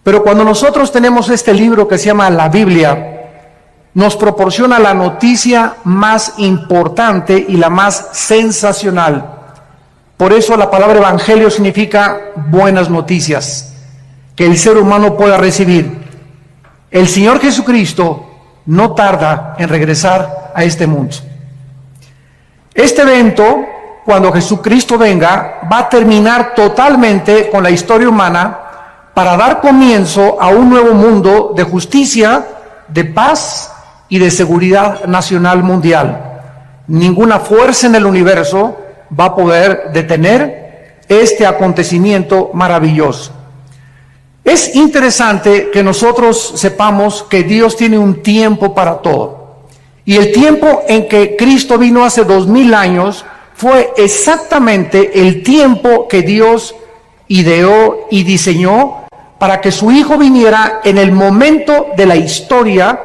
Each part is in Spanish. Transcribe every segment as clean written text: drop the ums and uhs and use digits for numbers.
Pero cuando nosotros tenemos este libro que se llama la Biblia, nos proporciona la noticia más importante y la más sensacional. Por eso la palabra evangelio significa buenas noticias que el ser humano pueda recibir. El Señor Jesucristo no tarda en regresar a este mundo. Este evento, cuando Jesucristo venga, va a terminar totalmente con la historia humana para dar comienzo a un nuevo mundo de justicia, de paz y de seguridad nacional mundial. Ninguna fuerza en el universo va a poder detener este acontecimiento maravilloso. Es interesante que nosotros sepamos que Dios tiene un tiempo para todo. Y el tiempo en que Cristo vino hace 2000 años fue exactamente el tiempo que Dios ideó y diseñó para que su Hijo viniera en el momento de la historia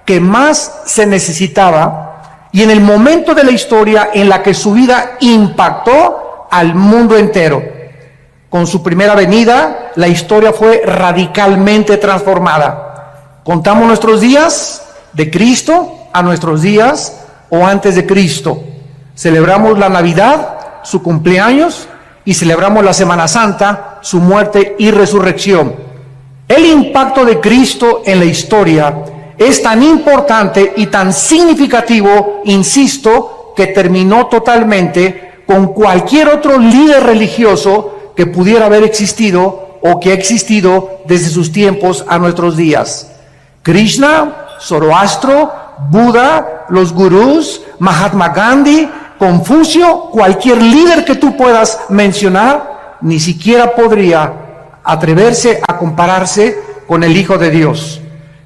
que más se necesitaba y en el momento de la historia en la que su vida impactó al mundo entero. Con su primera venida, la historia fue radicalmente transformada. Contamos nuestros días de Cristo a nuestros días o antes de Cristo. Celebramos la Navidad, su cumpleaños, y celebramos la Semana Santa, su muerte y resurrección. El impacto de Cristo en la historia es tan importante y tan significativo, insisto, que terminó totalmente con cualquier otro líder religioso que pudiera haber existido o que ha existido desde sus tiempos a nuestros días. Krishna, Zoroastro, Buda, los gurús, Mahatma Gandhi, Confucio, cualquier líder que tú puedas mencionar, ni siquiera podría atreverse a compararse con el Hijo de Dios.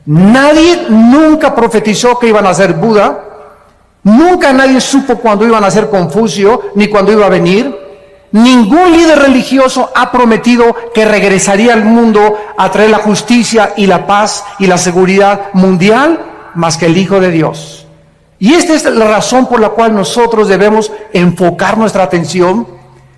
Nadie nunca profetizó que iban a ser Buda, nunca nadie supo cuándo iban a ser Confucio, ni cuándo iba a venir. Ningún líder religioso ha prometido que regresaría al mundo a traer la justicia y la paz y la seguridad mundial más que el Hijo de Dios. Y esta es la razón por la cual nosotros debemos enfocar nuestra atención.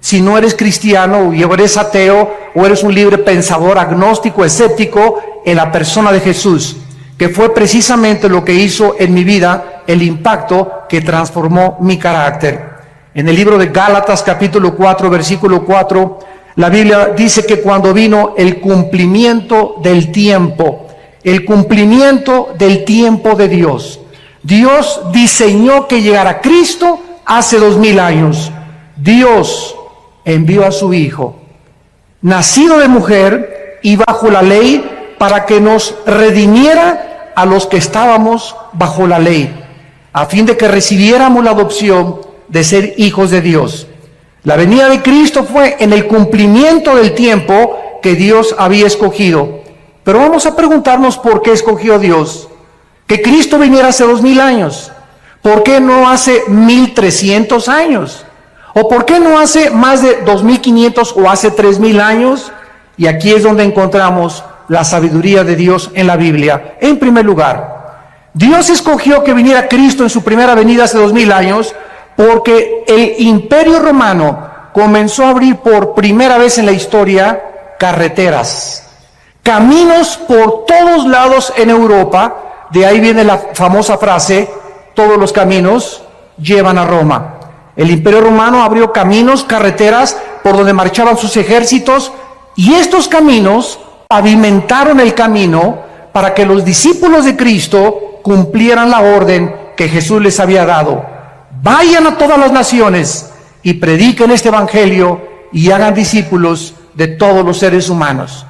Si no eres cristiano o eres ateo o eres un libre pensador, agnóstico, escéptico, en la persona de Jesús, que fue precisamente lo que hizo en mi vida el impacto que transformó mi carácter. En el libro de Gálatas capítulo 4, versículo 4, la Biblia dice que cuando vino el cumplimiento del tiempo de Dios, Dios diseñó que llegara Cristo hace 2000 años. Dios envió a su Hijo, nacido de mujer y bajo la ley, para que nos redimiera a los que estábamos bajo la ley, a fin de que recibiéramos la adopción de ser hijos de Dios. La venida de Cristo fue en el cumplimiento del tiempo que Dios había escogido. Pero vamos a preguntarnos por qué escogió Dios que Cristo viniera hace 2000 años. ¿Por qué no hace 1300 años? ¿O por qué no hace más de 2500 o hace 3000 años? Y aquí es donde encontramos la sabiduría de Dios en la Biblia. En primer lugar, Dios escogió que viniera Cristo en su primera venida hace 2000 años porque el Imperio Romano comenzó a abrir por primera vez en la historia carreteras, caminos por todos lados en Europa. De ahí viene la famosa frase, todos los caminos llevan a Roma. El Imperio Romano abrió caminos, carreteras por donde marchaban sus ejércitos, y estos caminos pavimentaron el camino para que los discípulos de Cristo cumplieran la orden que Jesús les había dado. Vayan a todas las naciones y prediquen este evangelio y hagan discípulos de todos los seres humanos.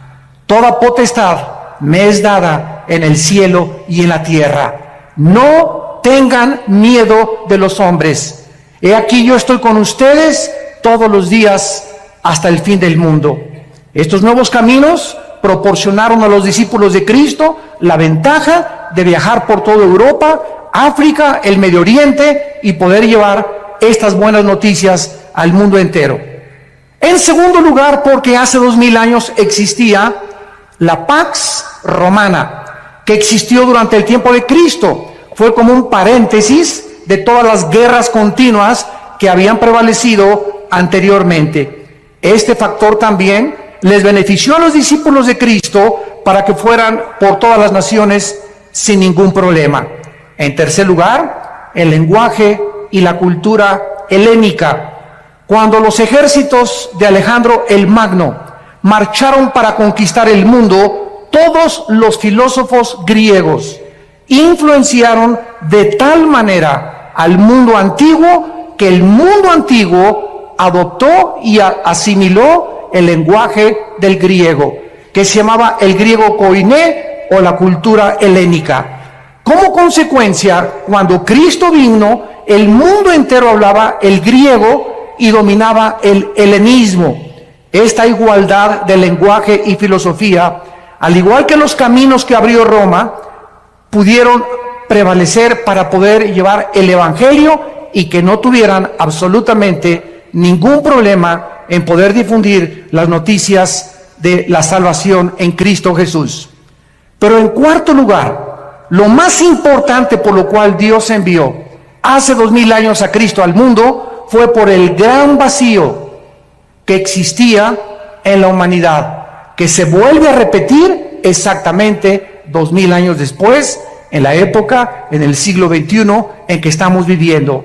Toda potestad me es dada en el cielo y en la tierra. No tengan miedo de los hombres. He aquí yo estoy con ustedes todos los días hasta el fin del mundo. Estos nuevos caminos proporcionaron a los discípulos de Cristo la ventaja de viajar por toda Europa, África, el Medio Oriente y poder llevar estas buenas noticias al mundo entero. En segundo lugar, porque hace 2000 años existía la Pax Romana, que existió durante el tiempo de Cristo. Fue como un paréntesis de todas las guerras continuas que habían prevalecido anteriormente. Este factor también les benefició a los discípulos de Cristo para que fueran por todas las naciones sin ningún problema. En tercer lugar, el lenguaje y la cultura helénica. Cuando los ejércitos de Alejandro el Magno marcharon para conquistar el mundo, todos los filósofos griegos influenciaron de tal manera al mundo antiguo que el mundo antiguo adoptó y asimiló el lenguaje del griego, que se llamaba el griego koiné o la cultura helénica. Como consecuencia, cuando Cristo vino, el mundo entero hablaba el griego y dominaba el helenismo. Esta igualdad de lenguaje y filosofía, al igual que los caminos que abrió Roma, pudieron prevalecer para poder llevar el evangelio y que no tuvieran absolutamente ningún problema en poder difundir las noticias de la salvación en Cristo Jesús. Pero en cuarto lugar, lo más importante por lo cual Dios envió hace 2000 años a Cristo al mundo fue por el gran vacío que existía en la humanidad, que se vuelve a repetir exactamente 2000 años después, en la época, en el siglo XXI en que estamos viviendo.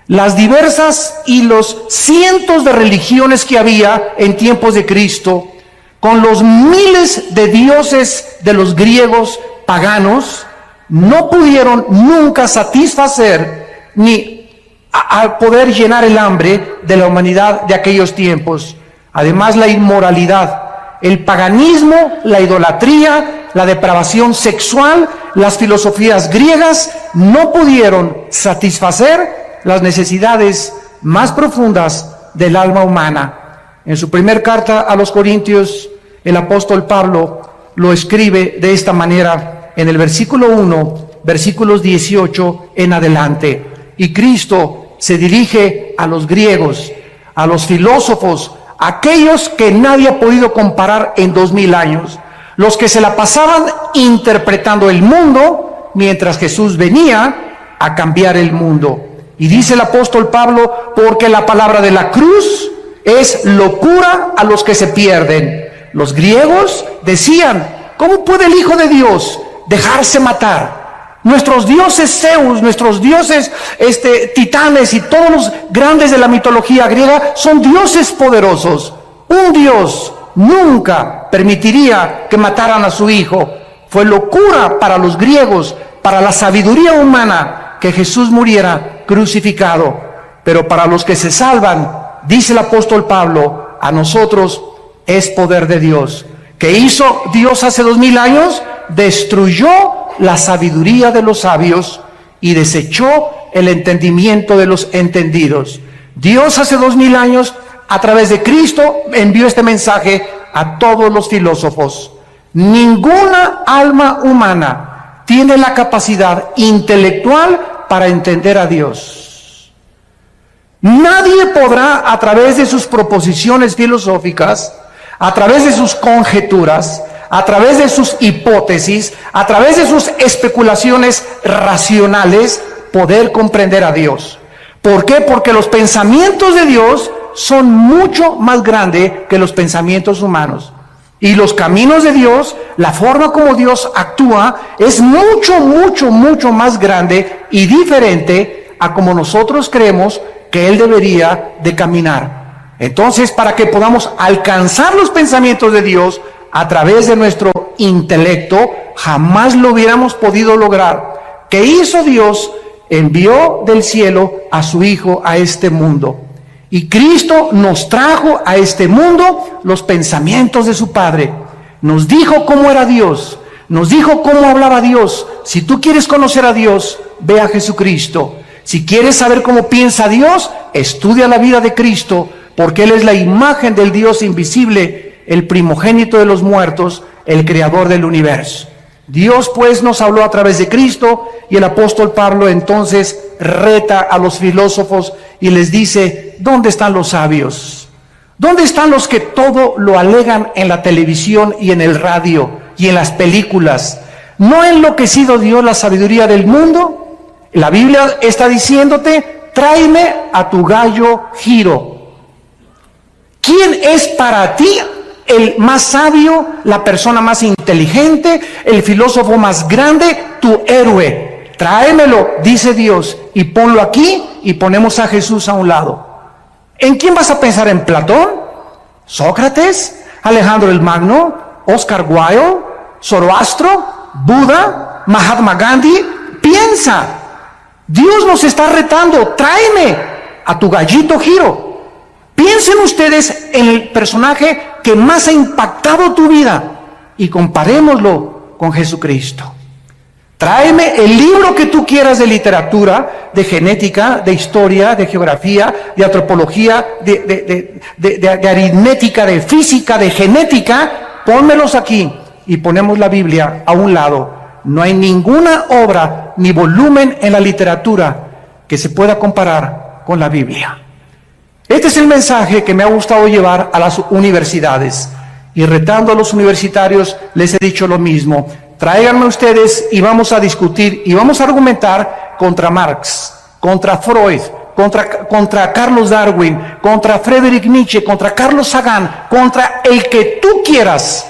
Las diversas y los cientos de religiones que había en tiempos de Cristo, con los miles de dioses de los griegos paganos, no pudieron nunca satisfacer ni a poder llenar el hambre de la humanidad de aquellos tiempos. Además, la inmoralidad, el paganismo, la idolatría, la depravación sexual, las filosofías griegas no pudieron satisfacer las necesidades más profundas del alma humana. En su primer carta a los Corintios, el apóstol Pablo lo escribe de esta manera en el versículo 1, versículos 18 en adelante. Y Cristo se dirige a los griegos, a los filósofos, aquellos que nadie ha podido comparar en 2000 años, los que se la pasaban interpretando el mundo, mientras Jesús venía a cambiar el mundo. Y dice el apóstol Pablo, porque la palabra de la cruz es locura a los que se pierden. Los griegos decían, ¿cómo puede el Hijo de Dios dejarse matar? Nuestros dioses Zeus, nuestros dioses titanes y todos los grandes de la mitología griega son dioses poderosos. Un dios nunca permitiría que mataran a su hijo. Fue locura para los griegos, para la sabiduría humana, que Jesús muriera crucificado. Pero para los que se salvan, dice el apóstol Pablo, a nosotros es poder de Dios. ¿Qué hizo Dios hace 2000 años? Destruyó la sabiduría de los sabios y desechó el entendimiento de los entendidos. Dios hace 2000 años, a través de Cristo, envió este mensaje a todos los filósofos. Ninguna alma humana tiene la capacidad intelectual para entender a Dios. Nadie podrá, a través de sus proposiciones filosóficas, a través de sus conjeturas, a través de sus hipótesis, a través de sus especulaciones racionales, poder comprender a Dios. ¿Por qué? Porque los pensamientos de Dios son mucho más grandes que los pensamientos humanos. Y los caminos de Dios, la forma como Dios actúa, es mucho, mucho, mucho más grande y diferente a como nosotros creemos que Él debería de caminar. Entonces, para que podamos alcanzar los pensamientos de Dios a través de nuestro intelecto, jamás lo hubiéramos podido lograr. ¿Qué hizo Dios? Envió del cielo a su Hijo a este mundo. Y Cristo nos trajo a este mundo los pensamientos de su Padre. Nos dijo cómo era Dios. Nos dijo cómo hablaba Dios. Si tú quieres conocer a Dios, ve a Jesucristo. Si quieres saber cómo piensa Dios, estudia la vida de Cristo, porque Él es la imagen del Dios invisible, el primogénito de los muertos, el creador del universo. Dios pues nos habló a través de Cristo, y el apóstol Pablo entonces reta a los filósofos y les dice, ¿dónde están los sabios? ¿Dónde están los que todo lo alegan en la televisión y en el radio y en las películas? ¿No ha enloquecido Dios la sabiduría del mundo? La Biblia está diciéndote, tráeme a tu gallo Giro. ¿Quién es para ti el más sabio, la persona más inteligente, el filósofo más grande, tu héroe. Tráemelo, dice Dios, y ponlo aquí, y ponemos a Jesús a un lado. ¿En quién vas a pensar? ¿En Platón? ¿Sócrates? ¿Alejandro el Magno? ¿Oscar Wilde? ¿Zoroastro? ¿Buda? ¿Mahatma Gandhi? Piensa. Dios nos está retando. Tráeme a tu gallito Giro. Piensen ustedes en el personaje que más ha impactado tu vida y comparémoslo con Jesucristo. Tráeme el libro que tú quieras de literatura, de genética, de historia, de geografía, de antropología, de aritmética, de física, de genética. Pónmelos aquí y ponemos la Biblia a un lado. No hay ninguna obra ni volumen en la literatura que se pueda comparar con la Biblia. Este es el mensaje que me ha gustado llevar a las universidades. Y retando a los universitarios les he dicho lo mismo. Tráiganme ustedes y vamos a discutir y vamos a argumentar contra Marx, contra Freud, contra Carlos Darwin, contra Friedrich Nietzsche, contra Carlos Sagan, contra el que tú quieras.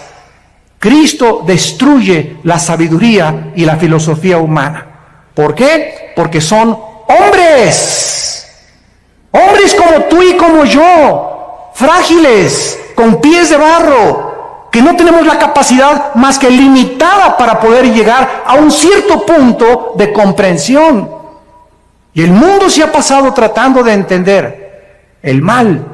Cristo destruye la sabiduría y la filosofía humana. ¿Por qué? Porque son hombres. Hombres como tú y como yo, frágiles, con pies de barro, que no tenemos la capacidad más que limitada para poder llegar a un cierto punto de comprensión. Y el mundo se ha pasado tratando de entender el mal,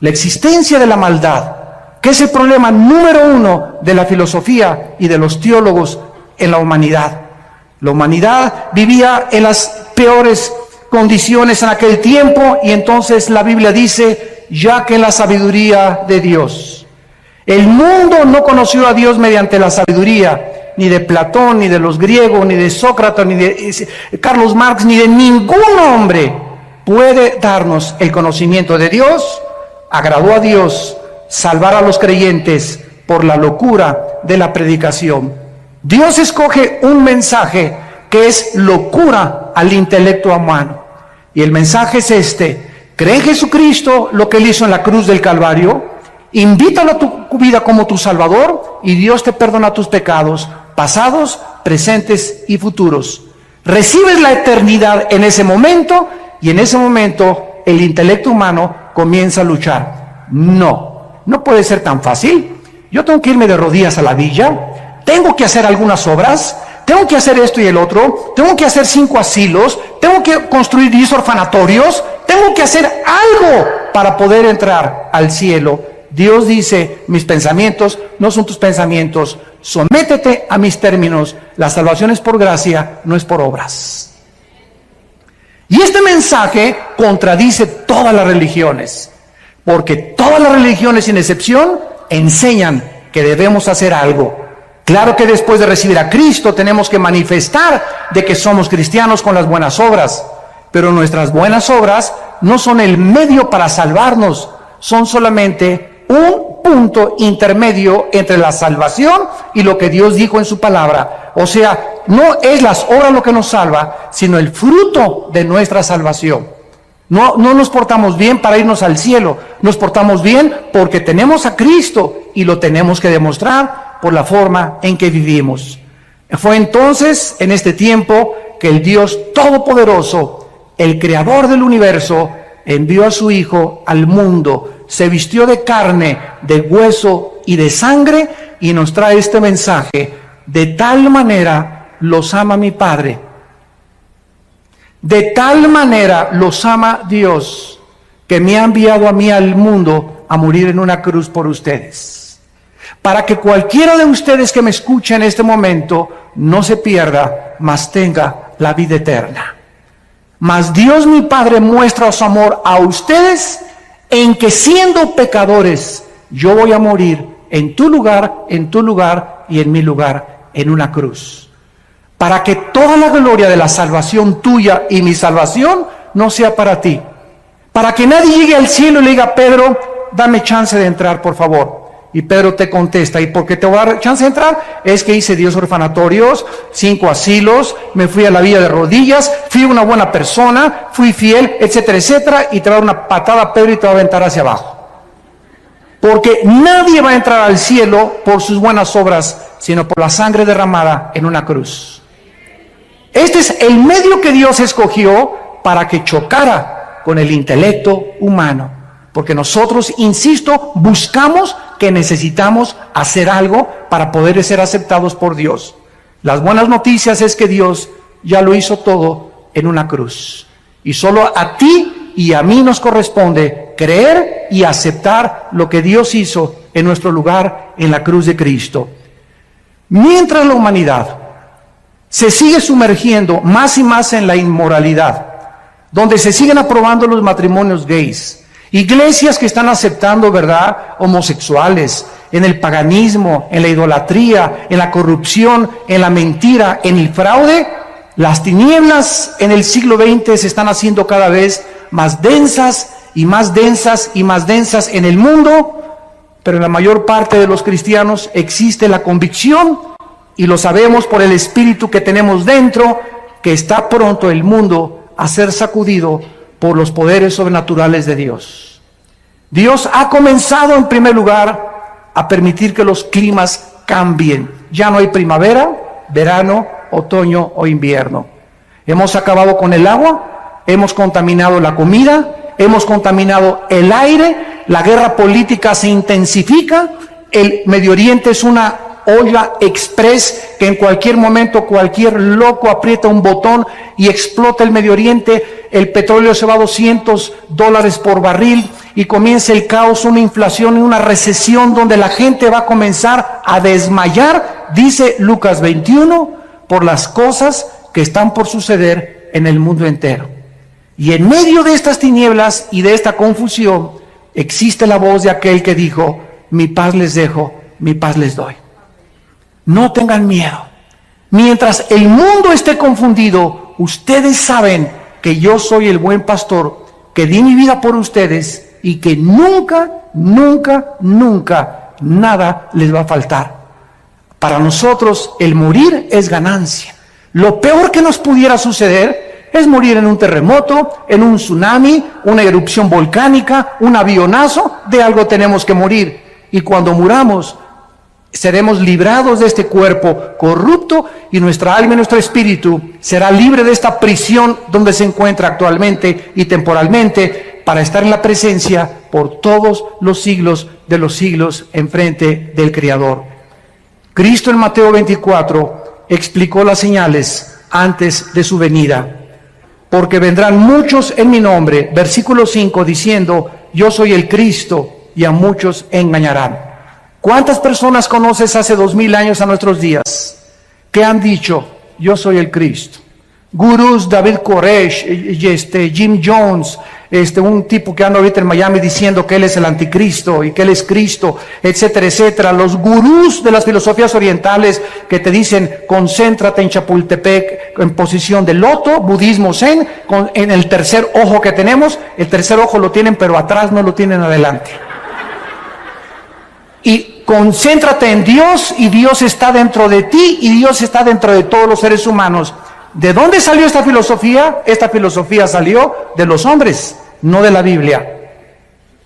la existencia de la maldad, que es el problema número uno de la filosofía y de los teólogos en la humanidad. La humanidad vivía en las peores condiciones en aquel tiempo y entonces la Biblia dice, ya que en la sabiduría de Dios. El mundo no conoció a Dios mediante la sabiduría, ni de Platón, ni de los griegos, ni de Sócrates, ni de Carlos Marx, ni de ningún hombre puede darnos el conocimiento de Dios. Agradó a Dios salvar a los creyentes por la locura de la predicación. Dios escoge un mensaje que es locura al intelecto humano. Y el mensaje es este: cree en Jesucristo, lo que Él hizo en la cruz del Calvario, invítalo a tu vida como tu Salvador y Dios te perdona tus pecados, pasados, presentes y futuros. Recibes la eternidad en ese momento y en ese momento el intelecto humano comienza a luchar. No puede ser tan fácil. Yo tengo que irme de rodillas a la villa, tengo que hacer algunas obras, tengo que hacer esto y el otro, tengo que hacer 5 asilos, tengo que construir 10 orfanatorios, tengo que hacer algo para poder entrar al cielo. Dios dice, mis pensamientos no son tus pensamientos, sométete a mis términos, la salvación es por gracia, no es por obras. Y este mensaje contradice todas las religiones, porque todas las religiones sin excepción enseñan que debemos hacer algo. Claro que después de recibir a Cristo tenemos que manifestar de que somos cristianos con las buenas obras, pero nuestras buenas obras no son el medio para salvarnos, son solamente un punto intermedio entre la salvación y lo que Dios dijo en su palabra. O sea, no es las obras lo que nos salva, sino el fruto de nuestra salvación. No nos portamos bien para irnos al cielo, nos portamos bien porque tenemos a Cristo y lo tenemos que demostrar por la forma en que vivimos. Fue entonces, en este tiempo, que el Dios Todopoderoso, el Creador del universo, envió a su Hijo al mundo, se vistió de carne, de hueso y de sangre y nos trae este mensaje: de tal manera los ama mi Padre, de tal manera los ama Dios, que me ha enviado a mí al mundo a morir en una cruz por ustedes, para que cualquiera de ustedes que me escuche en este momento no se pierda, mas tenga la vida eterna. Mas Dios mi Padre muestra su amor a ustedes en que siendo pecadores yo voy a morir en tu lugar y en mi lugar en una cruz, para que toda la gloria de la salvación tuya y mi salvación no sea para ti, para que nadie llegue al cielo y le diga: Pedro, dame chance de entrar, por favor. Y Pedro te contesta: ¿y por qué te voy a dar chance de entrar? Es que hice 10 orfanatorios, 5 asilos, me fui a la villa de rodillas, fui una buena persona, fui fiel, etcétera, etcétera, y te va a dar una patada, Pedro, y te va a aventar hacia abajo. Porque nadie va a entrar al cielo por sus buenas obras, sino por la sangre derramada en una cruz. Este es el medio que Dios escogió para que chocara con el intelecto humano. Porque nosotros, insisto, buscamos que necesitamos hacer algo para poder ser aceptados por Dios. Las buenas noticias es que Dios ya lo hizo todo en una cruz. Y solo a ti y a mí nos corresponde creer y aceptar lo que Dios hizo en nuestro lugar en la cruz de Cristo. Mientras la humanidad se sigue sumergiendo más y más en la inmoralidad, donde se siguen aprobando los matrimonios gays, iglesias que están aceptando, ¿verdad?, homosexuales, en el paganismo, en la idolatría, en la corrupción, en la mentira, en el fraude, las tinieblas en el siglo XX se están haciendo cada vez más densas y más densas y más densas en el mundo, pero en la mayor parte de los cristianos existe la convicción, y lo sabemos por el espíritu que tenemos dentro, que está pronto el mundo a ser sacudido por los poderes sobrenaturales de Dios. Dios ha comenzado en primer lugar a permitir que los climas cambien. Ya no hay primavera, verano, otoño o invierno. Hemos acabado con el agua, hemos contaminado la comida, hemos contaminado el aire, la guerra política se intensifica, el Medio Oriente es una olla express que en cualquier momento cualquier loco aprieta un botón y explota el Medio Oriente, el petróleo se va a $200 por barril y comienza el caos, una inflación y una recesión donde la gente va a comenzar a desmayar, dice Lucas 21, por las cosas que están por suceder en el mundo entero. Y en medio de estas tinieblas y de esta confusión existe la voz de aquel que dijo: mi paz les dejo, mi paz les doy. No tengan miedo. Mientras el mundo esté confundido, ustedes saben que yo soy el buen pastor, que di mi vida por ustedes y que nunca, nunca, nunca nada les va a faltar. Para nosotros el morir es ganancia. Lo peor que nos pudiera suceder es morir en un terremoto, en un tsunami, una erupción volcánica, un avionazo. De algo tenemos que morir. Y cuando muramos, seremos librados de este cuerpo corrupto y nuestra alma y nuestro espíritu será libre de esta prisión donde se encuentra actualmente y temporalmente, para estar en la presencia por todos los siglos de los siglos enfrente del Creador. Cristo en Mateo 24 explicó las señales antes de su venida. Porque vendrán muchos en mi nombre, versículo 5, diciendo: yo soy el Cristo, y a muchos engañarán. ¿Cuántas personas conoces hace 2000 años a nuestros días que han dicho: yo soy el Cristo? Gurús, David Koresh, Jim Jones, un tipo que anda ahorita en Miami diciendo que él es el anticristo y que él es Cristo, etcétera, etcétera. Los gurús de las filosofías orientales que te dicen: concéntrate en Chapultepec en posición de loto, budismo zen, en el tercer ojo que tenemos. El tercer ojo lo tienen, pero atrás no lo tienen adelante. Y concéntrate en Dios, y Dios está dentro de ti, y Dios está dentro de todos los seres humanos. ¿De dónde salió esta filosofía? Esta filosofía salió de los hombres, no de la Biblia.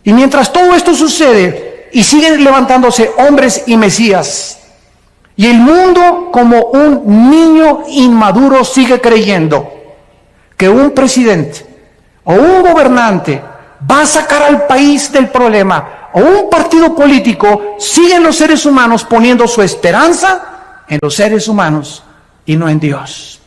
Y mientras todo esto sucede, y siguen levantándose hombres y mesías, y el mundo como un niño inmaduro sigue creyendo que un presidente o un gobernante va a sacar al país del problema, o un partido político, siguen los seres humanos poniendo su esperanza en los seres humanos y no en Dios.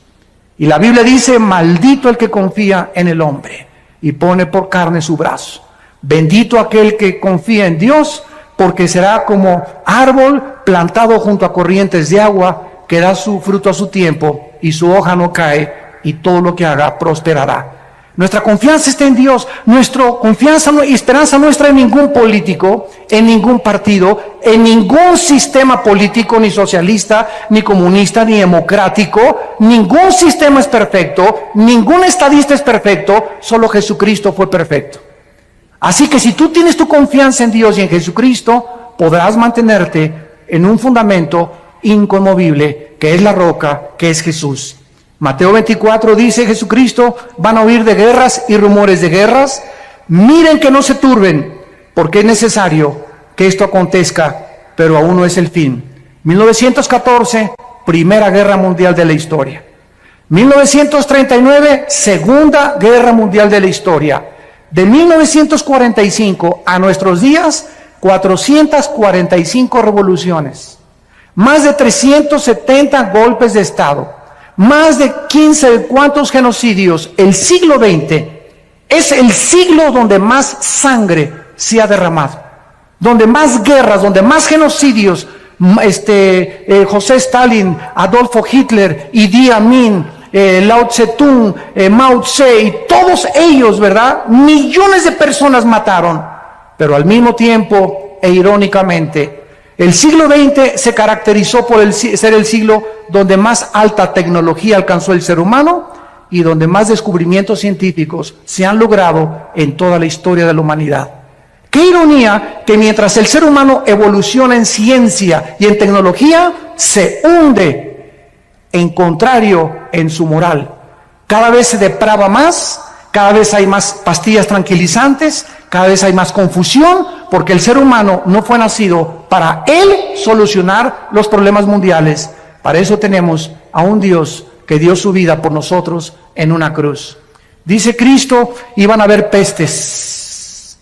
Y la Biblia dice: maldito el que confía en el hombre y pone por carne su brazo. Bendito aquel que confía en Dios, porque será como árbol plantado junto a corrientes de agua, que da su fruto a su tiempo y su hoja no cae, y todo lo que haga prosperará. Nuestra confianza está en Dios. Nuestra confianza y esperanza no está en ningún político, en ningún partido, en ningún sistema político, ni socialista, ni comunista, ni democrático. Ningún sistema es perfecto, ningún estadista es perfecto, solo Jesucristo fue perfecto. Así que si tú tienes tu confianza en Dios y en Jesucristo, podrás mantenerte en un fundamento inconmovible, que es la roca, que es Jesús. Mateo 24 dice Jesucristo: van a oír de guerras y rumores de guerras. Miren que no se turben, porque es necesario que esto acontezca, pero aún no es el fin. 1914, Primera Guerra Mundial de la historia. 1939, Segunda Guerra Mundial de la historia. De 1945 a nuestros días, 445 revoluciones, más de 370 golpes de Estado, más de 15 de cuantos genocidios. El siglo XX es el siglo donde más sangre se ha derramado, donde más guerras, donde más genocidios. José Stalin, Adolfo Hitler, Idi Amin, Lao Tse-tung, Mao Tse, y todos ellos, ¿verdad? Millones de personas mataron, pero al mismo tiempo e irónicamente, el siglo XX se caracterizó por ser el siglo donde más alta tecnología alcanzó el ser humano y donde más descubrimientos científicos se han logrado en toda la historia de la humanidad. Qué ironía que mientras el ser humano evoluciona en ciencia y en tecnología, se hunde en contrario en su moral. Cada vez se deprava más, cada vez hay más pastillas tranquilizantes, cada vez hay más confusión, porque el ser humano no fue nacido para él solucionar los problemas mundiales. Para eso tenemos a un Dios que dio su vida por nosotros en una cruz. Dice Cristo, iban a haber pestes.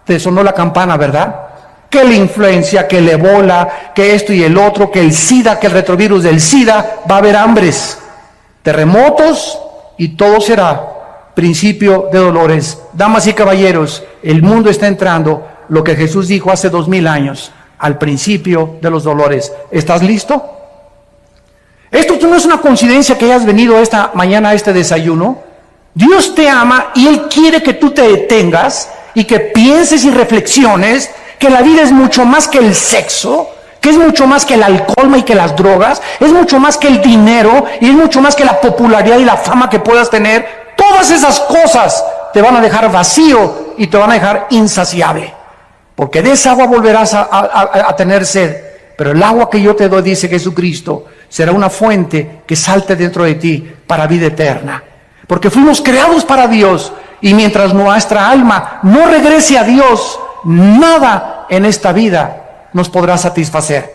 Te sonó la campana, ¿verdad? Que la influencia, que el ébola, que esto y el otro, que el SIDA, que el retrovirus del SIDA. Va a haber hambres, terremotos y todo será principio de dolores. Damas y caballeros, el mundo está entrando, lo que Jesús dijo hace 2000 años, al principio de los dolores. ¿Estás listo? Esto no es una coincidencia que hayas venido esta mañana a este desayuno. Dios te ama y Él quiere que tú te detengas y que pienses y reflexiones que la vida es mucho más que el sexo, que es mucho más que el alcohol y que las drogas, es mucho más que el dinero y es mucho más que la popularidad y la fama que puedas tener. Todas esas cosas te van a dejar vacío y te van a dejar insaciable, porque de esa agua volverás a tener sed, pero el agua que yo te doy, dice Jesucristo, será una fuente que salte dentro de ti para vida eterna. Porque fuimos creados para Dios, y mientras nuestra alma no regrese a Dios, nada en esta vida nos podrá satisfacer.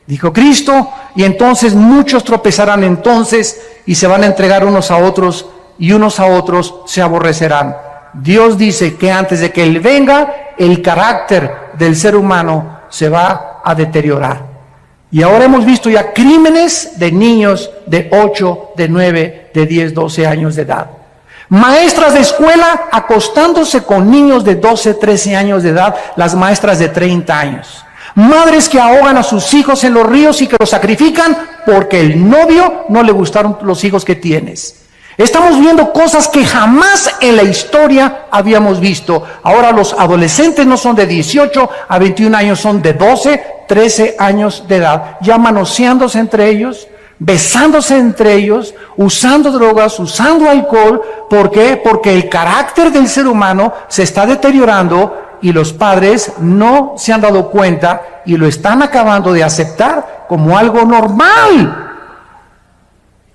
Dijo Cristo, y entonces muchos tropezarán entonces y se van a entregar unos a otros, y unos a otros se aborrecerán. Dios dice que antes de que Él venga, el carácter del ser humano se va a deteriorar. Y ahora hemos visto ya crímenes de niños de 8, de 9, de 10, 12 años de edad. Maestras de escuela acostándose con niños de 12, 13 años de edad, las maestras de 30 años. Madres que ahogan a sus hijos en los ríos y que los sacrifican porque el novio no le gustaron los hijos que tienes. Estamos viendo cosas que jamás en la historia habíamos visto. Ahora los adolescentes no son de 18 a 21 años, son de 12, 13 años de edad, ya manoseándose entre ellos, besándose entre ellos, usando drogas, usando alcohol. ¿Por qué? Porque el carácter del ser humano se está deteriorando y los padres no se han dado cuenta y lo están acabando de aceptar como algo normal.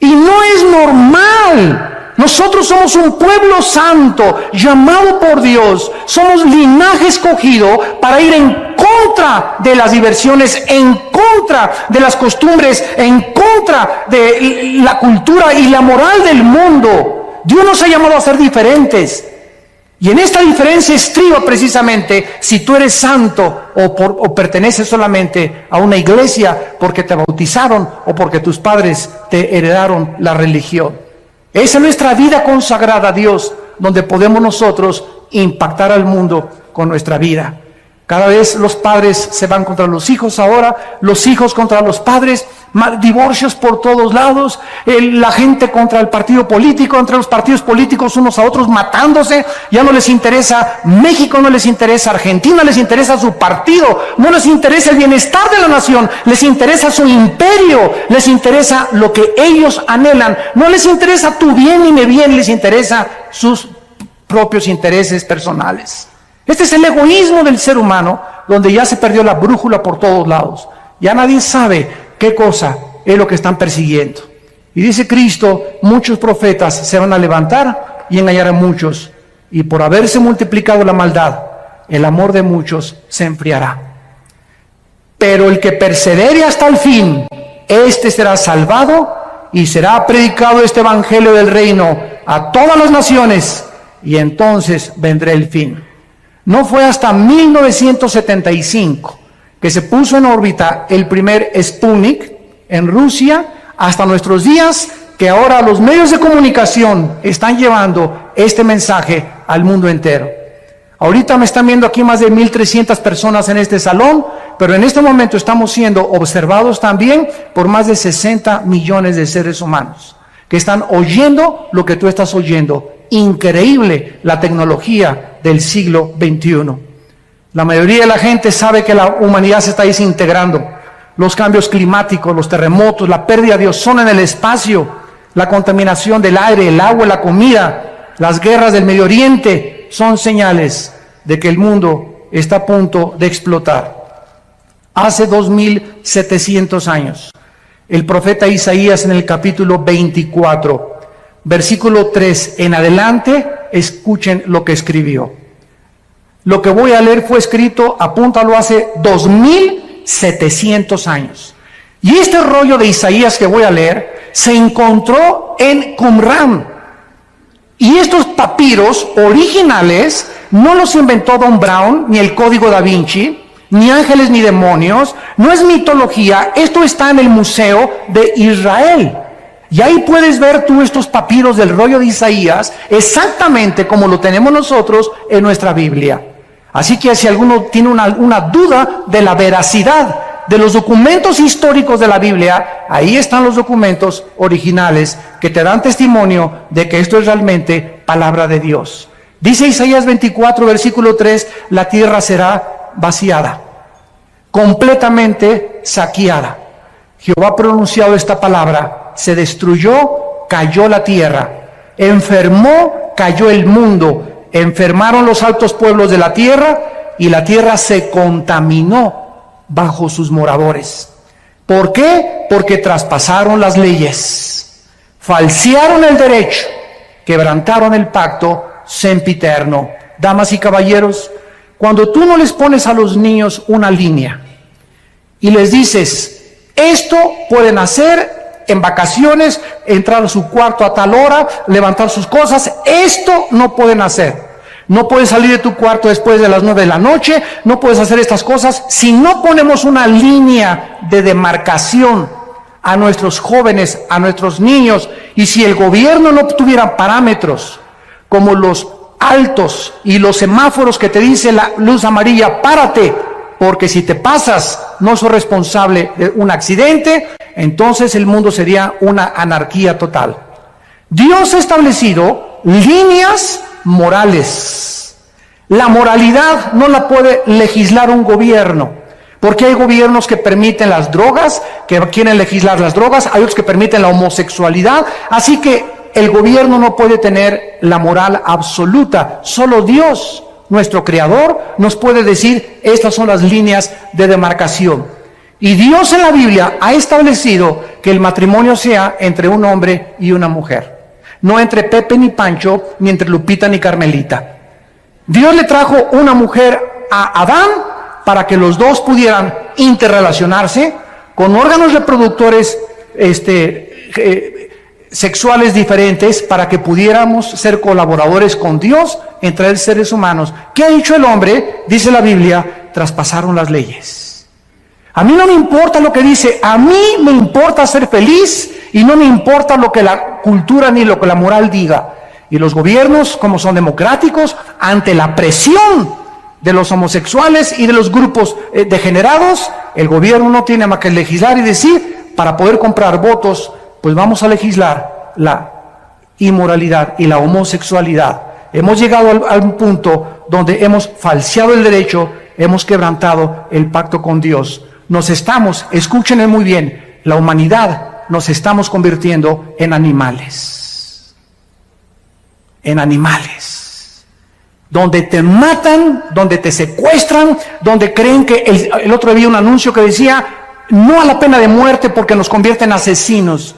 Y no es normal. Nosotros somos un pueblo santo, llamado por Dios. Somos linaje escogido para ir en contra de las diversiones, en contra de las costumbres, en contra de la cultura y la moral del mundo. Dios nos ha llamado a ser diferentes. Y en esta diferencia estriba precisamente si tú eres santo o perteneces solamente a una iglesia porque te bautizaron o porque tus padres te heredaron la religión. Esa es nuestra vida consagrada a Dios, donde podemos nosotros impactar al mundo con nuestra vida. Cada vez los padres se van contra los hijos ahora, los hijos contra los padres, divorcios por todos lados, la gente contra el partido político, entre los partidos políticos unos a otros matándose. Ya no les interesa México, no les interesa Argentina, les interesa su partido, no les interesa el bienestar de la nación, les interesa su imperio, les interesa lo que ellos anhelan, no les interesa tu bien ni mi bien, les interesa sus propios intereses personales. Este es el egoísmo del ser humano, donde ya se perdió la brújula por todos lados. Ya nadie sabe qué cosa es lo que están persiguiendo. Y dice Cristo, muchos profetas se van a levantar y engañar a muchos. Y por haberse multiplicado la maldad, el amor de muchos se enfriará. Pero el que persevere hasta el fin, este será salvado y será predicado este evangelio del reino a todas las naciones y entonces vendrá el fin. No fue hasta 1975 que se puso en órbita el primer Sputnik en Rusia, hasta nuestros días, que ahora los medios de comunicación están llevando este mensaje al mundo entero. Ahorita me están viendo aquí más de 1,300 personas en este salón, pero en este momento estamos siendo observados también por más de 60 millones de seres humanos que están oyendo lo que tú estás oyendo. Increíble la tecnología del siglo XXI. La mayoría de la gente sabe que la humanidad se está desintegrando. Los cambios climáticos, los terremotos, la pérdida de ozono en el espacio, la contaminación del aire, el agua, la comida, las guerras del Medio Oriente son señales de que el mundo está a punto de explotar. Hace 2,700 años, el profeta Isaías en el capítulo 24, versículo 3 en adelante, escuchen lo que escribió. Lo que voy a leer fue escrito, apúntalo, hace 2,700 años. Y este rollo de Isaías que voy a leer se encontró en Qumran. Y estos papiros originales no los inventó Don Brown, ni el Código Da Vinci, ni ángeles ni demonios, no es mitología, esto está en el Museo de Israel. Y ahí puedes ver tú estos papiros del rollo de Isaías, exactamente como lo tenemos nosotros en nuestra Biblia. Así que si alguno tiene una duda de la veracidad de los documentos históricos de la Biblia, ahí están los documentos originales que te dan testimonio de que esto es realmente palabra de Dios. Dice Isaías 24, versículo 3, la tierra será vaciada, completamente saqueada. Jehová ha pronunciado esta palabra, se destruyó, cayó la tierra, enfermó, cayó el mundo, enfermaron los altos pueblos de la tierra y la tierra se contaminó bajo sus moradores. ¿Por qué? Porque traspasaron las leyes, falsearon el derecho, quebrantaron el pacto sempiterno. Damas y caballeros, cuando tú no les pones a los niños una línea y les dices, esto pueden hacer en vacaciones, entrar a su cuarto a tal hora, levantar sus cosas, esto no pueden hacer. No puedes salir de tu cuarto después de las 9 de la noche, no puedes hacer estas cosas. Si no ponemos una línea de demarcación a nuestros jóvenes, a nuestros niños, y si el gobierno no tuviera parámetros como los altos y los semáforos que te dice la luz amarilla, párate, porque si te pasas no sos responsable de un accidente, entonces el mundo sería una anarquía total. Dios ha establecido líneas morales. La moralidad no la puede legislar un gobierno, porque hay gobiernos que permiten las drogas, que quieren legislar las drogas, hay otros que permiten la homosexualidad, así que el gobierno no puede tener la moral absoluta. Solo Dios, nuestro Creador, nos puede decir, estas son las líneas de demarcación. Y Dios en la Biblia ha establecido que el matrimonio sea entre un hombre y una mujer. No entre Pepe ni Pancho, ni entre Lupita ni Carmelita. Dios le trajo una mujer a Adán para que los dos pudieran interrelacionarse con órganos reproductores sexuales diferentes, para que pudiéramos ser colaboradores con Dios entre seres humanos. ¿Qué ha dicho el hombre? Dice la Biblia, traspasaron las leyes. A mí no me importa lo que dice, a mí me importa ser feliz y no me importa lo que la cultura ni lo que la moral diga. Y los gobiernos, como son democráticos, ante la presión de los homosexuales y de los grupos degenerados, el gobierno no tiene más que legislar y decir, para poder comprar votos, pues vamos a legislar la inmoralidad y la homosexualidad. Hemos llegado al punto donde hemos falseado el derecho, hemos quebrantado el pacto con Dios. Nos estamos, escúchenme muy bien, la humanidad nos estamos convirtiendo en animales. En animales. Donde te matan, donde te secuestran, donde creen que el otro día vi un anuncio que decía, no a la pena de muerte porque nos convierte en asesinos.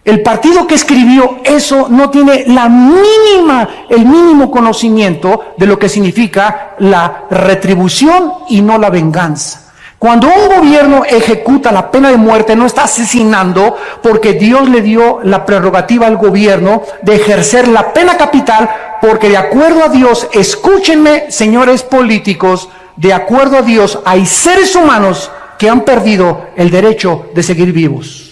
El partido que escribió eso no tiene el mínimo conocimiento de lo que significa la retribución y no la venganza. Cuando un gobierno ejecuta la pena de muerte, no está asesinando, porque Dios le dio la prerrogativa al gobierno de ejercer la pena capital, porque de acuerdo a Dios, escúchenme, señores políticos, de acuerdo a Dios hay seres humanos que han perdido el derecho de seguir vivos,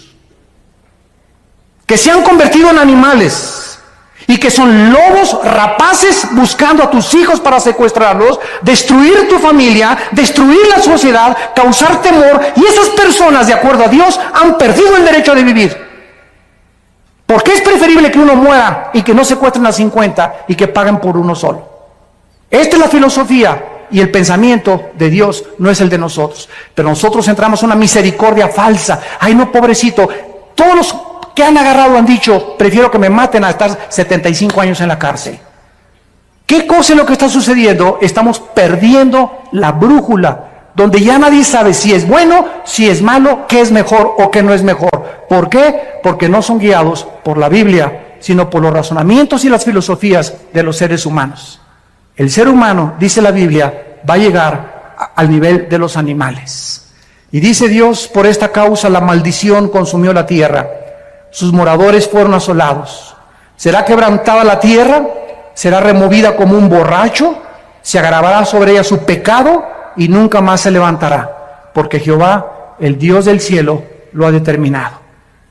que se han convertido en animales y que son lobos rapaces buscando a tus hijos para secuestrarlos, destruir tu familia, destruir la sociedad, causar temor, y esas personas, de acuerdo a Dios, han perdido el derecho de vivir. Porque es preferible que uno muera y que no secuestren a 50 y que paguen por uno solo. Esta es la filosofía y el pensamiento de Dios, no es el de nosotros. Pero nosotros entramos en una misericordia falsa. Ay, no, pobrecito. Todos los que han agarrado han dicho, prefiero que me maten a estar 75 años en la cárcel. ¿Qué cosa es lo que está sucediendo? Estamos perdiendo la brújula, donde ya nadie sabe si es bueno, si es malo, qué es mejor o qué no es mejor. ¿Por qué? Porque no son guiados por la Biblia, sino por los razonamientos y las filosofías de los seres humanos. El ser humano, dice la Biblia, va a llegar al nivel de los animales. Y dice Dios, por esta causa la maldición consumió la tierra. Sus moradores fueron asolados. ¿Será quebrantada la tierra? ¿Será removida como un borracho? ¿Se agravará sobre ella su pecado? Y nunca más se levantará, porque Jehová, el Dios del cielo, lo ha determinado.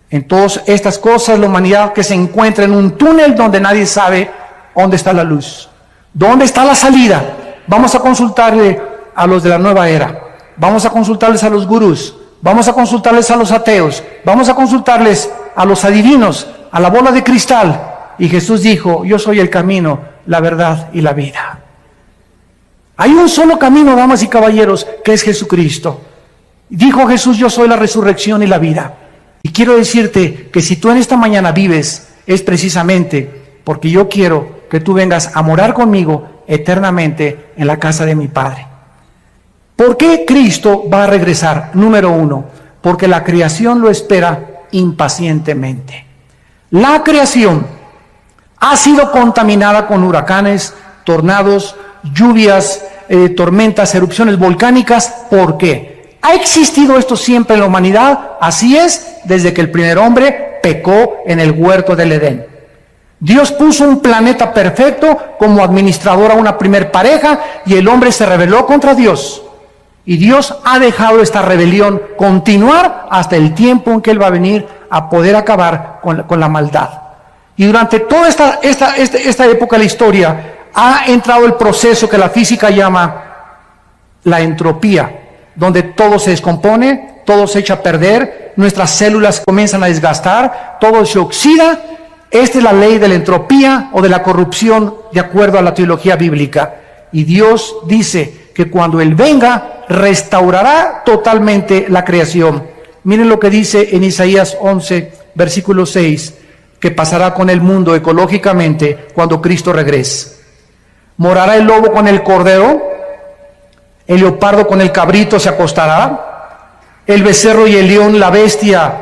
En todas estas cosas, la humanidad que se encuentra en un túnel donde nadie sabe dónde está la luz, dónde está la salida. Vamos a consultarle a los de la nueva era, vamos a consultarles a los gurús, vamos a consultarles a los ateos, vamos a consultarles a los adivinos, a la bola de cristal. Y Jesús dijo, yo soy el camino, la verdad y la vida. Hay un solo camino, damas y caballeros, que es Jesucristo. Dijo Jesús, yo soy la resurrección y la vida. Y quiero decirte que si tú en esta mañana vives, es precisamente porque yo quiero que tú vengas a morar conmigo eternamente en la casa de mi Padre. ¿Por qué Cristo va a regresar? Número uno, porque la creación lo espera impacientemente. La creación ha sido contaminada con huracanes, tornados, lluvias, tormentas, erupciones volcánicas. ¿Por qué? ¿Ha existido esto siempre en la humanidad? Así es, desde que el primer hombre pecó en el huerto del Edén. Dios puso un planeta perfecto como administrador a una primer pareja y el hombre se rebeló contra Dios. Y Dios ha dejado esta rebelión continuar hasta el tiempo en que Él va a venir a poder acabar con la maldad. Y durante toda esta época de la historia ha entrado el proceso que la física llama la entropía, donde todo se descompone, todo se echa a perder, nuestras células comienzan a desgastar, todo se oxida. Esta es la ley de la entropía o de la corrupción de acuerdo a la teología bíblica. Y Dios dice que cuando Él venga, restaurará totalmente la creación. Miren lo que dice en Isaías 11, versículo 6, que pasará con el mundo ecológicamente cuando Cristo regrese. Morará el lobo con el cordero, el leopardo con el cabrito se acostará, el becerro y el león, la bestia,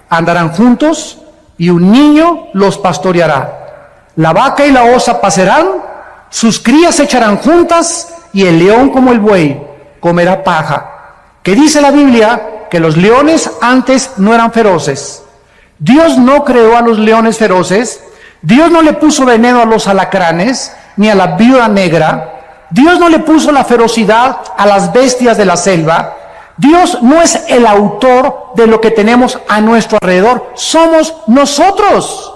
andarán juntos, y un niño los pastoreará. La vaca y la osa pasarán, sus crías se echarán juntas, y el león como el buey comerá paja. ¿Qué dice la Biblia? Que los leones antes no eran feroces. Dios no creó a los leones feroces, Dios no le puso veneno a los alacranes, ni a la viuda negra, Dios no le puso la ferocidad a las bestias de la selva. Dios no es el autor de lo que tenemos a nuestro alrededor, somos nosotros.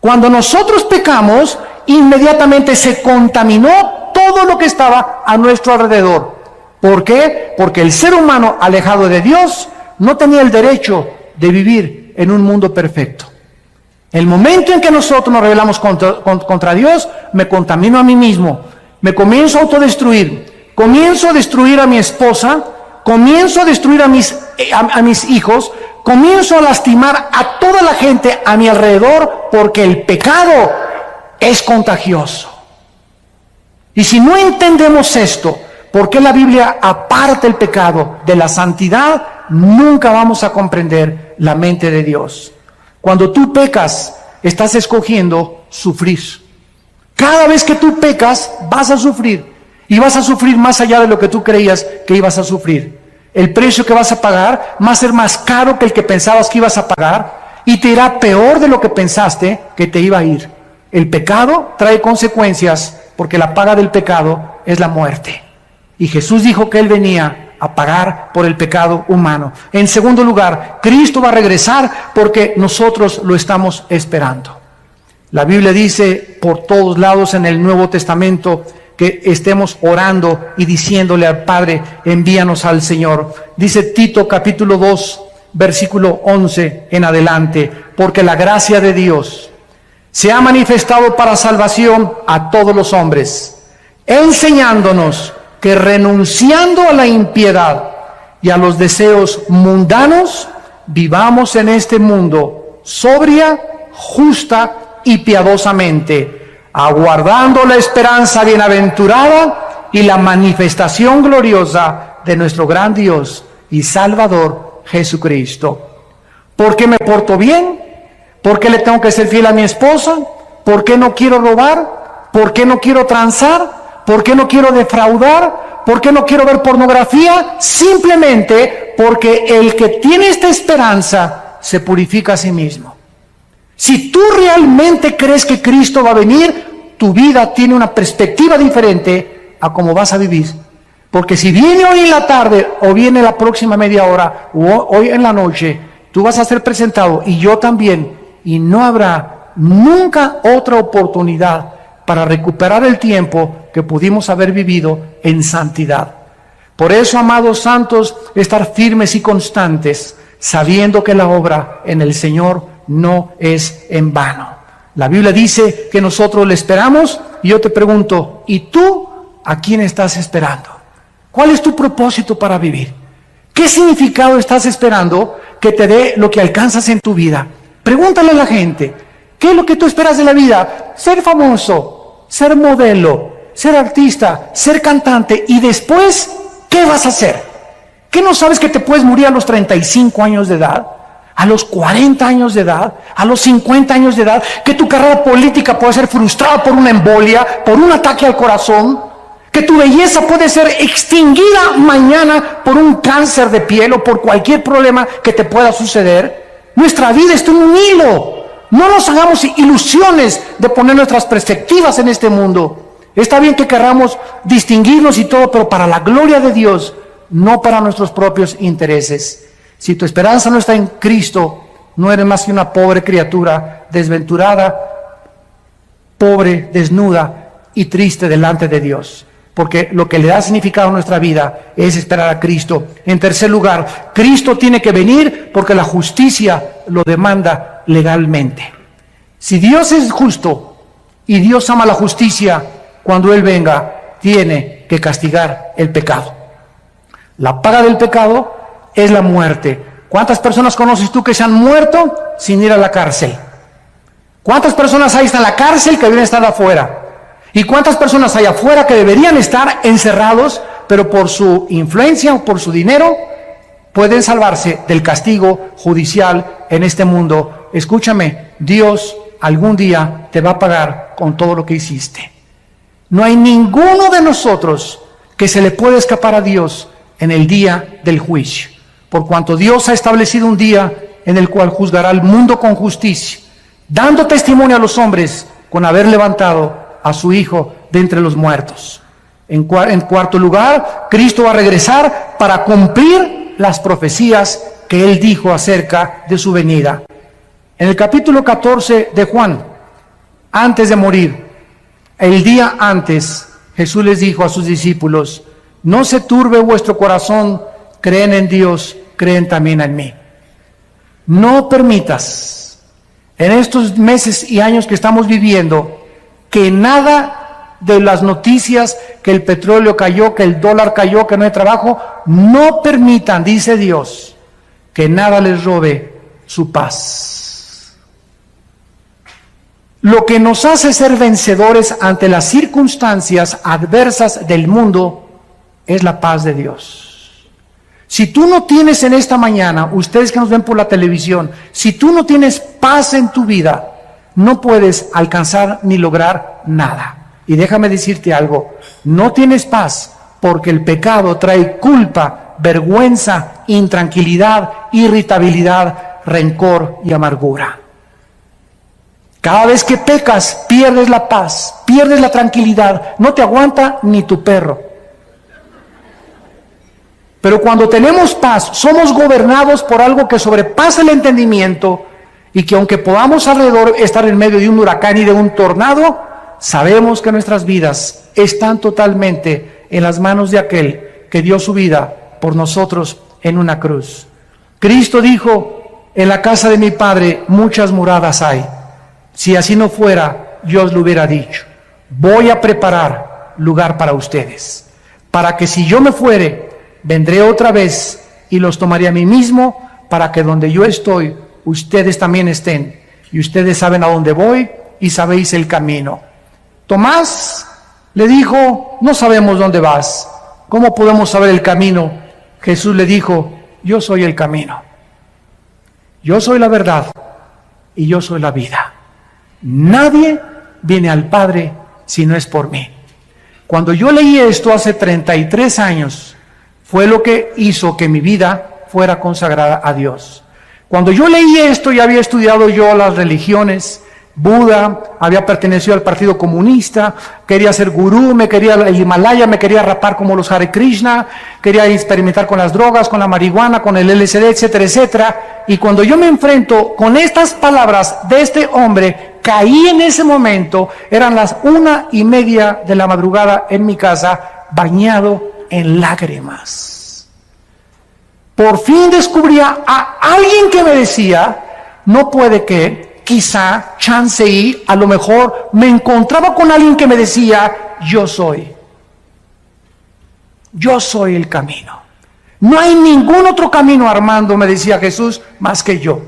Cuando nosotros pecamos, inmediatamente se contaminó todo lo que estaba a nuestro alrededor. ¿Por qué? Porque el ser humano alejado de Dios no tenía el derecho de vivir en un mundo perfecto. El momento en que nosotros nos rebelamos contra Dios, me contamino a mí mismo, me comienzo a autodestruir, comienzo a destruir a mi esposa, comienzo a destruir a mis hijos, comienzo a lastimar a toda la gente a mi alrededor, porque el pecado es contagioso. Y si no entendemos esto, ¿por qué la Biblia aparta el pecado de la santidad? Nunca vamos a comprender la mente de Dios. Cuando tú pecas, estás escogiendo sufrir. Cada vez que tú pecas, vas a sufrir. Y vas a sufrir más allá de lo que tú creías que ibas a sufrir. El precio que vas a pagar va a ser más caro que el que pensabas que ibas a pagar. Y te irá peor de lo que pensaste que te iba a ir. El pecado trae consecuencias porque la paga del pecado es la muerte. Y Jesús dijo que Él venía a pagar por el pecado humano. En segundo lugar, Cristo va a regresar porque nosotros lo estamos esperando. La Biblia dice por todos lados en el Nuevo Testamento que estemos orando y diciéndole al Padre, envíanos al Señor. Dice Tito capítulo 2, versículo 11 en adelante, porque la gracia de Dios se ha manifestado para salvación a todos los hombres, enseñándonos que renunciando a la impiedad y a los deseos mundanos, vivamos en este mundo sobria, justa y piadosamente, aguardando la esperanza bienaventurada y la manifestación gloriosa de nuestro gran Dios y Salvador Jesucristo. ¿Por qué me porto bien? ¿Por qué le tengo que ser fiel a mi esposa? ¿Por qué no quiero robar? ¿Por qué no quiero transar? ¿Por qué no quiero defraudar? ¿Por qué no quiero ver pornografía? Simplemente porque el que tiene esta esperanza se purifica a sí mismo. Si tú realmente crees que Cristo va a venir, tu vida tiene una perspectiva diferente a cómo vas a vivir. Porque si viene hoy en la tarde o viene la próxima media hora o hoy en la noche, tú vas a ser presentado y yo también, y no habrá nunca otra oportunidad para recuperar el tiempo que pudimos haber vivido en santidad. Por eso, amados santos, estar firmes y constantes, sabiendo que la obra en el Señor no es en vano. La Biblia dice que nosotros le esperamos, y yo te pregunto, ¿y tú a quién estás esperando? ¿Cuál es tu propósito para vivir? ¿Qué significado estás esperando que te dé lo que alcanzas en tu vida? Pregúntale a la gente, ¿qué es lo que tú esperas de la vida? Ser famoso, ser modelo, ser artista, ser cantante, y después, ¿qué vas a hacer? ¿Qué no sabes que te puedes morir a los 35 años de edad? ¿A los 40 años de edad? ¿A los 50 años de edad? ¿Que tu carrera política puede ser frustrada por una embolia, por un ataque al corazón? ¿Que tu belleza puede ser extinguida mañana por un cáncer de piel o por cualquier problema que te pueda suceder? Nuestra vida está en un hilo. No nos hagamos ilusiones de poner nuestras perspectivas en este mundo. Está bien que queramos distinguirnos y todo, pero para la gloria de Dios, no para nuestros propios intereses. Si tu esperanza no está en Cristo, no eres más que una pobre criatura, desventurada, pobre, desnuda y triste delante de Dios. Porque lo que le da significado a nuestra vida es esperar a Cristo. En tercer lugar, Cristo tiene que venir porque la justicia lo demanda legalmente. Si Dios es justo y Dios ama la justicia, cuando Él venga, tiene que castigar el pecado. La paga del pecado es la muerte. ¿Cuántas personas conoces tú que se han muerto sin ir a la cárcel? ¿Cuántas personas hay en la cárcel que deben estar afuera? ¿Y cuántas personas hay afuera que deberían estar encerrados, pero por su influencia o por su dinero pueden salvarse del castigo judicial en este mundo? Escúchame, Dios algún día te va a pagar con todo lo que hiciste. No hay ninguno de nosotros que se le pueda escapar a Dios en el día del juicio, por cuanto Dios ha establecido un día en el cual juzgará al mundo con justicia, dando testimonio a los hombres con haber levantado a su Hijo de entre los muertos. En cuarto lugar, Cristo va a regresar para cumplir las profecías que Él dijo acerca de su venida. En el capítulo 14 de Juan, antes de morir, el día antes, Jesús les dijo a sus discípulos: no se turbe vuestro corazón, creen en Dios, creen también en mí. No permitas en estos meses y años que estamos viviendo que nada de las noticias, que el petróleo cayó, que el dólar cayó, que no hay trabajo, no permitan, dice Dios, que nada les robe su paz. Lo que nos hace ser vencedores ante las circunstancias adversas del mundo es la paz de Dios. Si tú no tienes en esta mañana, ustedes que nos ven por la televisión, si tú no tienes paz en tu vida, no puedes alcanzar ni lograr nada. Y déjame decirte algo, no tienes paz porque el pecado trae culpa, vergüenza, intranquilidad, irritabilidad, rencor y amargura. Cada vez que pecas, pierdes la paz, pierdes la tranquilidad, no te aguanta ni tu perro. Pero cuando tenemos paz, somos gobernados por algo que sobrepasa el entendimiento y que aunque podamos alrededor estar en medio de un huracán y de un tornado, sabemos que nuestras vidas están totalmente en las manos de aquel que dio su vida por nosotros en una cruz. Cristo dijo, en la casa de mi Padre muchas moradas hay. Si así no fuera, yo os lo hubiera dicho. Voy a preparar lugar para ustedes, para que si yo me fuere, vendré otra vez y los tomaré a mí mismo, para que donde yo estoy, ustedes también estén. Y ustedes saben a dónde voy y sabéis el camino. Tomás le dijo, no sabemos dónde vas. ¿Cómo podemos saber el camino? Jesús le dijo, yo soy el camino. Yo soy la verdad y yo soy la vida. Nadie viene al Padre si no es por mí. Cuando yo leí esto hace 33 años, fue lo que hizo que mi vida fuera consagrada a Dios. Cuando yo leí esto, ya había estudiado yo las religiones, Buda, había pertenecido al Partido Comunista, quería ser gurú, me quería el Himalaya, me quería rapar como los Hare Krishna, quería experimentar con las drogas, con la marihuana, con el LSD, etcétera, etcétera. Y cuando yo me enfrento con estas palabras de este hombre, caí en ese momento, eran las 1:30 de la madrugada en mi casa, bañado en lágrimas. Por fin descubría a alguien que me decía, no puede que, quizá, chance y, a lo mejor, me encontraba con alguien que me decía, yo soy el camino. No hay ningún otro camino, Armando, me decía Jesús, más que yo.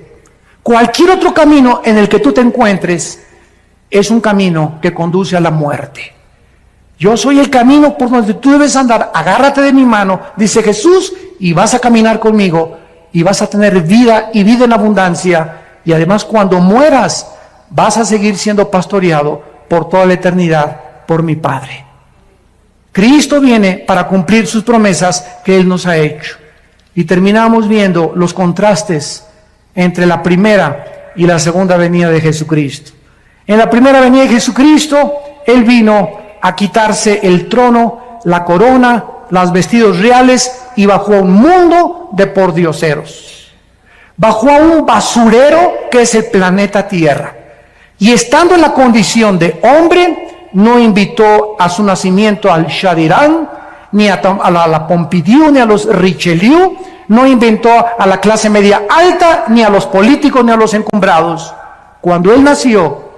Cualquier otro camino en el que tú te encuentres es un camino que conduce a la muerte. Yo soy el camino por donde tú debes andar, agárrate de mi mano, dice Jesús, y vas a caminar conmigo, y vas a tener vida y vida en abundancia. Y además cuando mueras, vas a seguir siendo pastoreado por toda la eternidad por mi Padre. Cristo viene para cumplir sus promesas que Él nos ha hecho. Y terminamos viendo los contrastes entre la primera y la segunda venida de Jesucristo. En la primera venida de Jesucristo, Él vino a quitarse el trono, la corona, los vestidos reales y bajó a un mundo de pordioseros. Bajó a un basurero que es el planeta Tierra. Y estando en la condición de hombre, no invitó a su nacimiento al Shah de Irán, ni a la Pompidou, ni a los Richelieu, no invitó a la clase media alta, ni a los políticos, ni a los encumbrados. Cuando Él nació,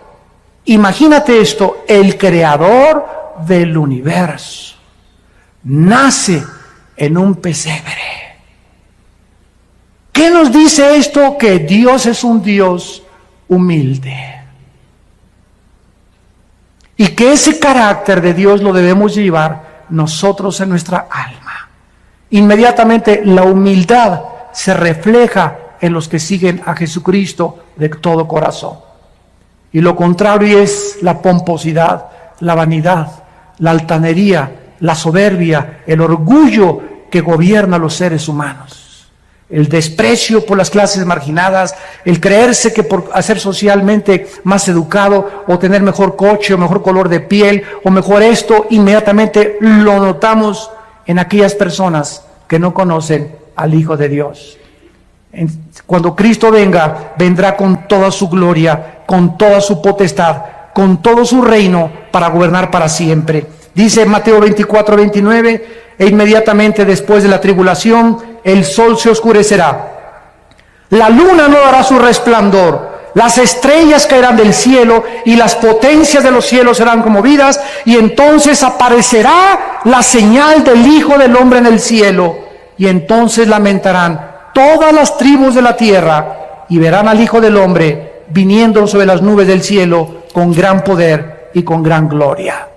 imagínate esto, el creador del universo nace en un pesebre. ¿Qué nos dice esto? Que Dios es un Dios humilde. Y que ese carácter de Dios lo debemos llevar nosotros en nuestra alma. Inmediatamente la humildad se refleja en los que siguen a Jesucristo de todo corazón. Y lo contrario es la pomposidad, la vanidad, la altanería, la soberbia, el orgullo que gobierna a los seres humanos. El desprecio por las clases marginadas, el creerse que por ser socialmente más educado o tener mejor coche o mejor color de piel o mejor esto, inmediatamente lo notamos en aquellas personas que no conocen al Hijo de Dios. Cuando Cristo venga, vendrá con toda su gloria, con toda su potestad, con todo su reino para gobernar para siempre. Dice Mateo 24:29, e inmediatamente después de la tribulación, el sol se oscurecerá, la luna no dará su resplandor, las estrellas caerán del cielo y las potencias de los cielos serán conmovidas, y entonces aparecerá la señal del Hijo del Hombre en el cielo, y entonces lamentarán todas las tribus de la tierra y verán al Hijo del Hombre viniendo sobre las nubes del cielo con gran poder y con gran gloria.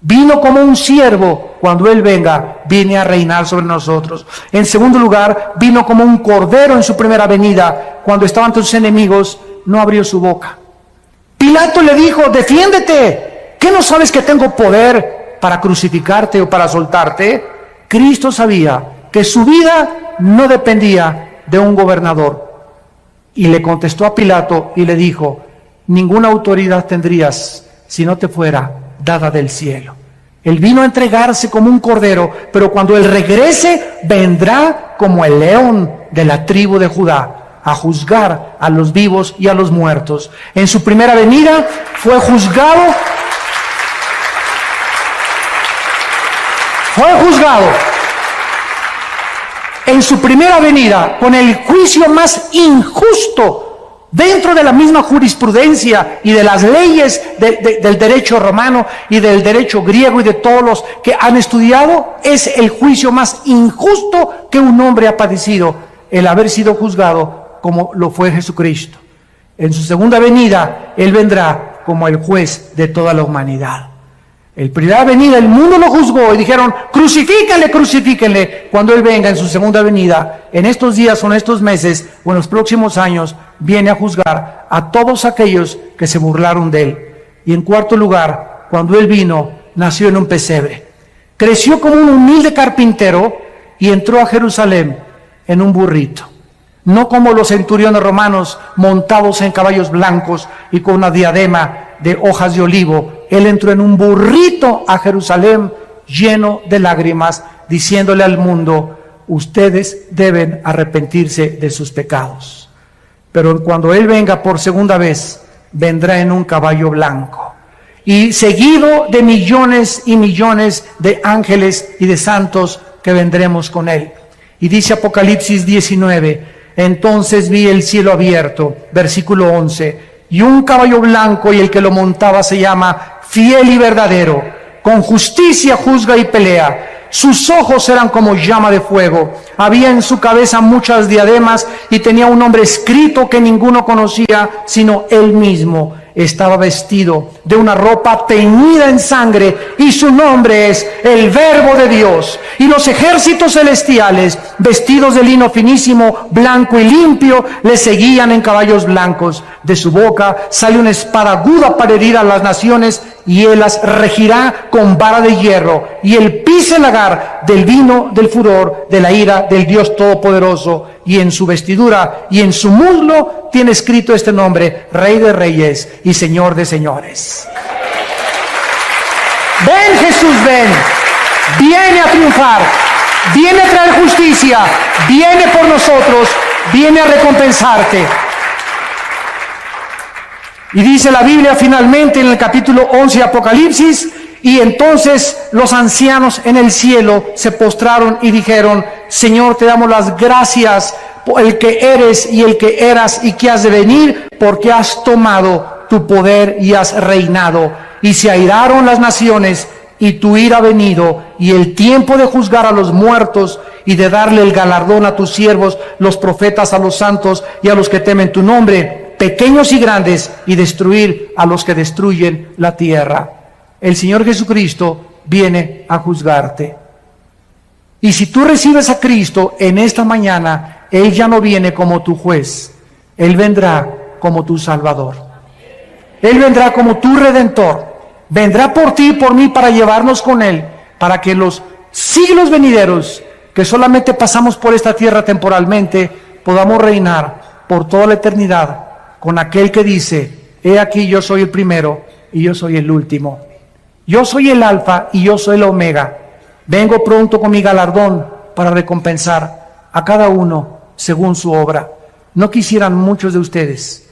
Vino como un siervo, cuando Él venga, viene a reinar sobre nosotros. En segundo lugar, vino como un cordero en su primera venida, cuando estaban sus enemigos, no abrió su boca. Pilato le dijo: defiéndete, ¿qué no sabes que tengo poder para crucificarte o para soltarte? Cristo sabía que su vida no dependía de un gobernador. Y le contestó a Pilato y le dijo: ninguna autoridad tendrías si no te fuera dada del cielo. Él vino a entregarse como un cordero, pero cuando Él regrese, vendrá como el león de la tribu de Judá, a juzgar a los vivos y a los muertos. En su primera venida fue juzgado. En su primera venida, con el juicio más injusto dentro de la misma jurisprudencia y de las leyes del derecho romano y del derecho griego y de todos los que han estudiado, es el juicio más injusto que un hombre ha padecido, el haber sido juzgado como lo fue Jesucristo. En su segunda venida, Él vendrá como el juez de toda la humanidad. En primera venida el mundo lo juzgó y dijeron: crucifíquenle, crucifíquenle. Cuando Él venga en su segunda venida, en estos días o en estos meses o en los próximos años, viene a juzgar a todos aquellos que se burlaron de Él. Y en cuarto lugar, cuando Él vino, nació en un pesebre. Creció como un humilde carpintero y entró a Jerusalén en un burrito. No como los centuriones romanos montados en caballos blancos y con una diadema de hojas de olivo. Él entró en un burrito a Jerusalén lleno de lágrimas, diciéndole al mundo: ustedes deben arrepentirse de sus pecados. Pero cuando Él venga por segunda vez, vendrá en un caballo blanco y seguido de millones y millones de ángeles y de santos que vendremos con Él. Y dice Apocalipsis 19: entonces vi el cielo abierto, versículo 11, y un caballo blanco, y el que lo montaba se llama Fiel y Verdadero, con justicia juzga y pelea. Sus ojos eran como llama de fuego, había en su cabeza muchas diademas, y tenía un nombre escrito que ninguno conocía sino Él mismo. Estaba vestido de una ropa teñida en sangre, y su nombre es el Verbo de Dios. Y los ejércitos celestiales, vestidos de lino finísimo, blanco y limpio, le seguían en caballos blancos. De su boca sale una espada aguda para herir a las naciones, y Él las regirá con vara de hierro. Y Él pisa el lagar del vino del furor de la ira del Dios Todopoderoso. Y en su vestidura y en su muslo tiene escrito este nombre: Rey de Reyes y Señor de Señores. Ven, Jesús, ven. Viene a triunfar, viene a traer justicia, viene por nosotros, viene a recompensarte. Y dice la Biblia finalmente en el capítulo 11 de Apocalipsis: y entonces los ancianos en el cielo se postraron y dijeron: Señor, te damos las gracias por el que eres y el que eras y que has de venir, porque has tomado tu poder y has reinado. Y se airaron las naciones, y tu ira ha venido, y el tiempo de juzgar a los muertos y de darle el galardón a tus siervos, los profetas, a los santos y a los que temen tu nombre, pequeños y grandes, y destruir a los que destruyen la tierra. El Señor Jesucristo viene a juzgarte. Y si tú recibes a Cristo en esta mañana, Él ya no viene como tu juez, Él vendrá como tu Salvador. Él vendrá como tu Redentor. Vendrá por ti y por mí para llevarnos con Él, para que los siglos venideros, que solamente pasamos por esta tierra temporalmente, podamos reinar por toda la eternidad con aquel que dice: he aquí, yo soy el primero y yo soy el último. Yo soy el alfa y yo soy el omega. Vengo pronto con mi galardón para recompensar a cada uno según su obra. ¿No quisieran muchos de ustedes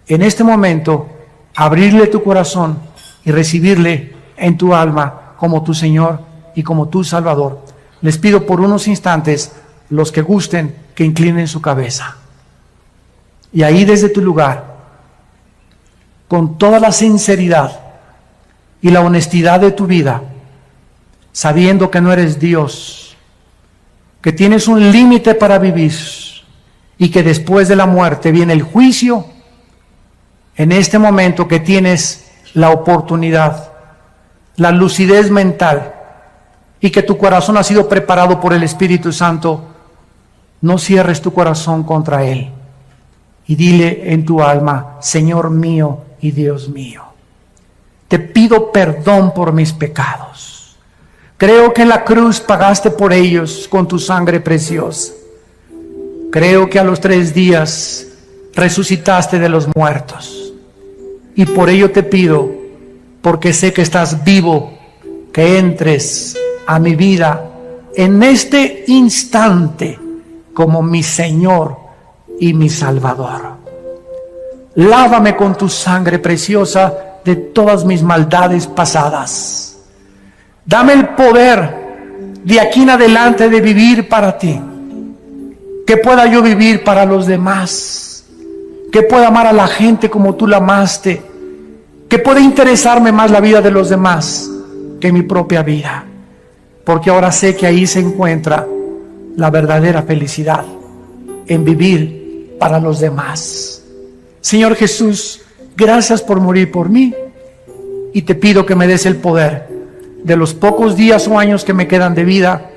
en este momento abrirle tu corazón y recibirle en tu alma como tu Señor y como tu Salvador? Les pido por unos instantes, los que gusten, que inclinen su cabeza. Y ahí desde tu lugar, con toda la sinceridad y la honestidad de tu vida, sabiendo que no eres Dios, que tienes un límite para vivir y que después de la muerte viene el juicio, en este momento que tienes la oportunidad, la lucidez mental y que tu corazón ha sido preparado por el Espíritu Santo, no cierres tu corazón contra Él. y dile en tu alma: Señor mío y Dios mío, te pido perdón por mis pecados. Creo que en la cruz pagaste por ellos con tu sangre preciosa. Creo que a los 3 días resucitaste de los muertos. Y por ello te pido, porque sé que estás vivo, que entres a mi vida en este instante como mi Señor y mi Salvador. Lávame con tu sangre preciosa de todas mis maldades pasadas. Dame el poder de aquí en adelante de vivir para ti. Que pueda yo vivir para los demás. Que pueda amar a la gente como tú la amaste. Que pueda interesarme más la vida de los demás que mi propia vida. Porque ahora sé que ahí se encuentra la verdadera felicidad, en vivir para los demás. Señor Jesús, gracias por morir por mí, y te pido que me des el poder de los pocos días o años que me quedan de vida,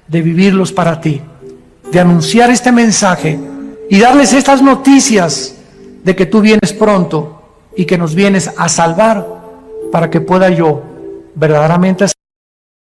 de vivirlos para ti, de anunciar este mensaje y darles estas noticias de que tú vienes pronto y que nos vienes a salvar, para que pueda yo verdaderamente